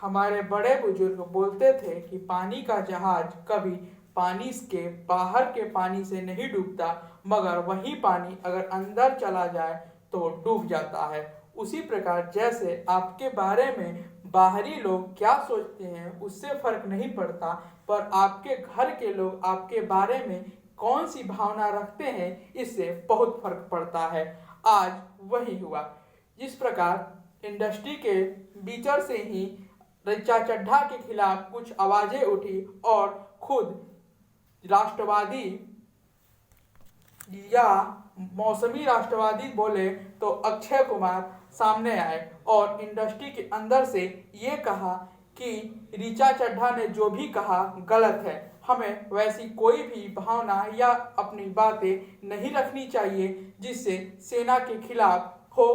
हमारे बड़े बुजुर्ग बोलते थे कि पानी का जहाज कभी पानी के बाहर के पानी से नहीं डूबता, मगर वही पानी अगर अंदर चला जाए तो डूब जाता है। उसी प्रकार जैसे आपके बारे में बाहरी लोग क्या सोचते हैं उससे फर्क नहीं पड़ता, पर आपके घर के लोग आपके बारे में कौन सी भावना रखते हैं इससे बहुत फर्क पड़ता है। आज वही हुआ। जिस प्रकार इंडस्ट्री के भीतर से ही ऋचा चड्ढा के खिलाफ कुछ आवाजें उठी और खुद राष्ट्रवादी या मौसमी राष्ट्रवादी बोले तो अक्षय कुमार सामने आए और इंडस्ट्री के अंदर से ये कहा कि ऋचा चड्ढा ने जो भी कहा गलत है, हमें वैसी कोई भी भावना या अपनी बातें नहीं रखनी चाहिए जिससे सेना के खिलाफ हो,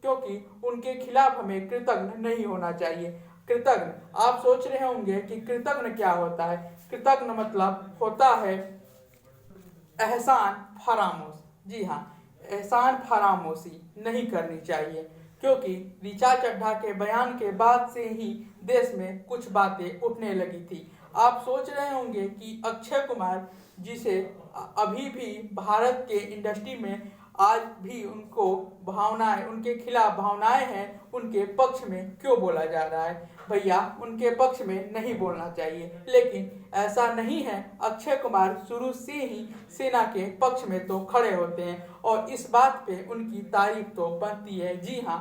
क्योंकि उनके खिलाफ हमें कृतज्ञ नहीं होना चाहिए। कृतज्ञ, आप सोच रहे होंगे कि कृतज्ञ क्या होता है। कृतज्ञ मतलब होता है एहसान फरामोश। जी हाँ, एहसान फरामोशी नहीं करनी चाहिए, क्योंकि ऋचा चड्ढा के बयान के बाद से ही देश में कुछ बातें उठने लगी थी। आप सोच रहे होंगे कि अक्षय कुमार, जिसे अभी भी भारत के इंडस्ट्री में आज भी उनको भावनाएं, उनके खिलाफ भावनाएं हैं, उनके पक्ष में क्यों बोला जा रहा है। भैया, उनके पक्ष में नहीं बोलना चाहिए, लेकिन ऐसा नहीं है। अक्षय कुमार शुरू से ही सेना के पक्ष में तो खड़े होते हैं और इस बात पे उनकी तारीफ तो बनती है। जी हाँ,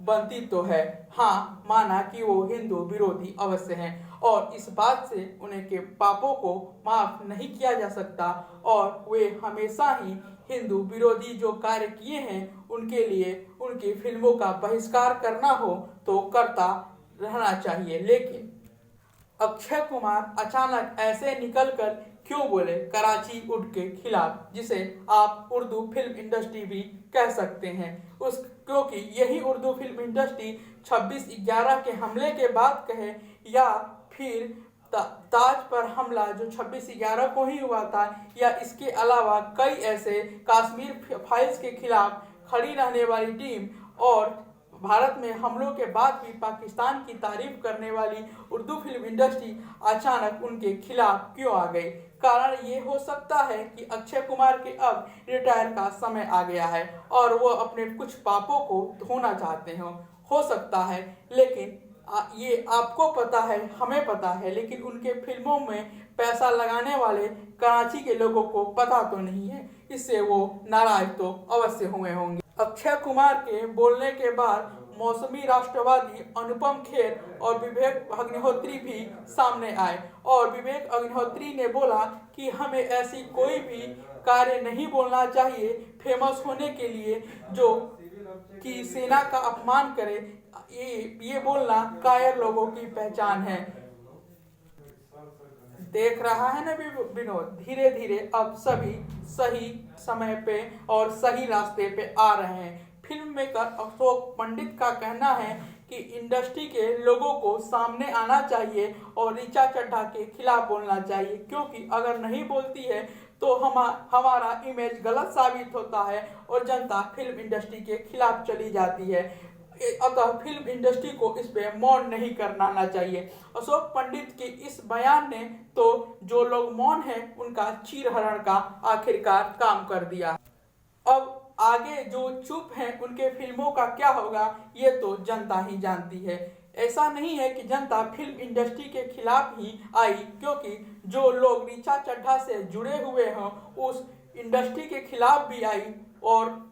बनती तो है। हाँ, माना कि वो हिंदू विरोधी अवश्य हैं और इस बात से उनके पापों को माफ नहीं किया जा सकता और वे हमेशा ही हिंदू विरोधी जो कार्य किए हैं उनके लिए उनकी फिल्मों का बहिष्कार करना हो तो करता रहना चाहिए। लेकिन अक्षय कुमार अचानक ऐसे निकलकर क्यों बोले कराची उड के खिलाफ, जिसे आप उर्दू फिल्म इंडस्ट्री भी कह सकते हैं। क्योंकि यही उर्दू फिल्म इंडस्ट्री 26/11 के हमले के बाद कहे या फिर ताज पर हमला जो 26/11 को ही हुआ था, या इसके अलावा कई ऐसे कश्मीर फाइल्स के खिलाफ खड़ी रहने वाली टीम और भारत में हमलों के बाद भी पाकिस्तान की तारीफ करने वाली उर्दू फिल्म इंडस्ट्री अचानक उनके खिलाफ क्यों आ गई। कारण ये हो सकता है कि अक्षय कुमार के अब रिटायर का समय आ गया है और वो अपने कुछ पापों को धोना चाहते हो सकता है। लेकिन ये आपको पता है, हमें पता है, लेकिन उनके फिल्मों में पैसा लगाने वाले कराची के लोगों को पता तो नहीं है। इससे वो नाराज तो अवश्य हुए होंगे। अक्षय कुमार के बोलने के बाद मौसमी राष्ट्रवादी अनुपम खेर और विवेक अग्निहोत्री भी सामने आए और विवेक अग्निहोत्री ने बोला कि हमें ऐसी कोई भी कार्य नहीं बोलना चाहिए फेमस होने के लिए जो कि सेना का अपमान करे। ये बोलना कायर लोगों की पहचान है। देख रहा है ना विनोद, धीरे धीरे अब सभी सही समय पे और सही रास्ते पे आ रहे हैं। फिल्म मेकर अशोक पंडित का कहना है कि इंडस्ट्री के लोगों को सामने आना चाहिए और ऋचा चड्ढा के खिलाफ बोलना चाहिए, क्योंकि अगर नहीं बोलती है तो हमारा इमेज गलत साबित होता है और जनता फिल्म इंडस्ट्री के खिलाफ चली जाती है। अतः फिल्म इंडस्ट्री को इस पे मौन नहीं करना चाहिए। अशोक पंडित के इस बयान ने तो जो लोग मौन हैं उनका चीरहरण का आखिरकार काम कर दिया। अब आगे जो चुप हैं उनके फिल्मों का क्या होगा ये तो जनता ही जानती है। ऐसा नहीं है कि जनता फिल्म इंडस्ट्री के खिलाफ ही आई, क्योंकि जो लोग ऋचा चड्ढा से जुड़े हुए हैं उस इंडस्ट्री के खिलाफ भी आई। और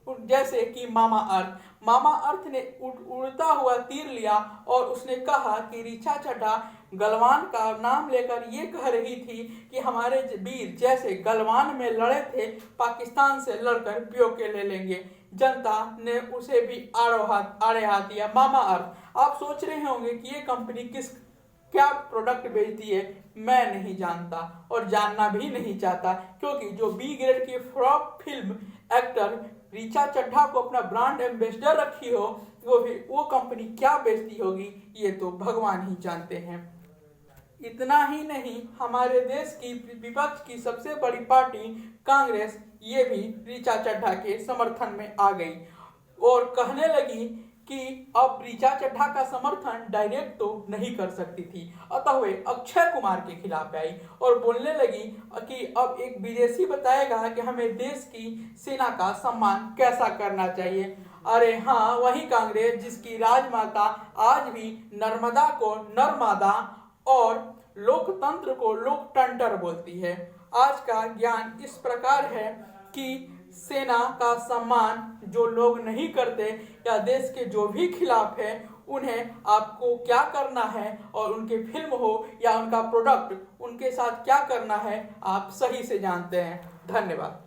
जैसे कि मामा अर्थ ने उड़ता हुआ तीर लिया और उसने कहा कि ऋचा चड्ढा गलवान का नाम लेकर ये कह रही थी कि हमारे वीर जैसे गलवान में लड़े थे पाकिस्तान से लड़कर पीओके ले लेंगे। जनता ने उसे भी आड़े हाथ दिया। मामा अर्थ, आप सोच रहे होंगे कि ये कंपनी क्या प्रोडक्ट बेचती है, मैं नहीं जानता और जानना भी नहीं चाहता, क्योंकि जो बी ग्रेड की flop film actor Richa Chadha को अपना ब्रांड एम्बेसडर रखी हो, वो कंपनी क्या बेचती होगी ये तो भगवान ही जानते हैं। इतना ही नहीं, हमारे देश की विपक्ष की सबसे बड़ी पार्टी कांग्रेस ये भी ऋचा चड्ढा के समर्थन में आ गई और कहने लगी कि अब ऋचा चड्ढा का समर्थन डायरेक्ट तो नहीं कर सकती थी, अतः वे अक्षय कुमार के खिलाफ आई और बोलने लगी कि अब एक विदेशी बताएगा कि हमें देश की सेना का सम्मान कैसा करना चाहिए। अरे हाँ, वही कांग्रेस जिसकी राजमाता आज भी नर्मदा को नरमादा और लोकतंत्र को लोकतंत्र बोलती है। आज का ज्ञान इस प्रकार है कि सेना का सम्मान जो लोग नहीं करते या देश के जो भी खिलाफ है, उन्हें आपको क्या करना है और उनके फिल्म हो या उनका प्रोडक्ट, उनके साथ क्या करना है आप सही से जानते हैं। धन्यवाद।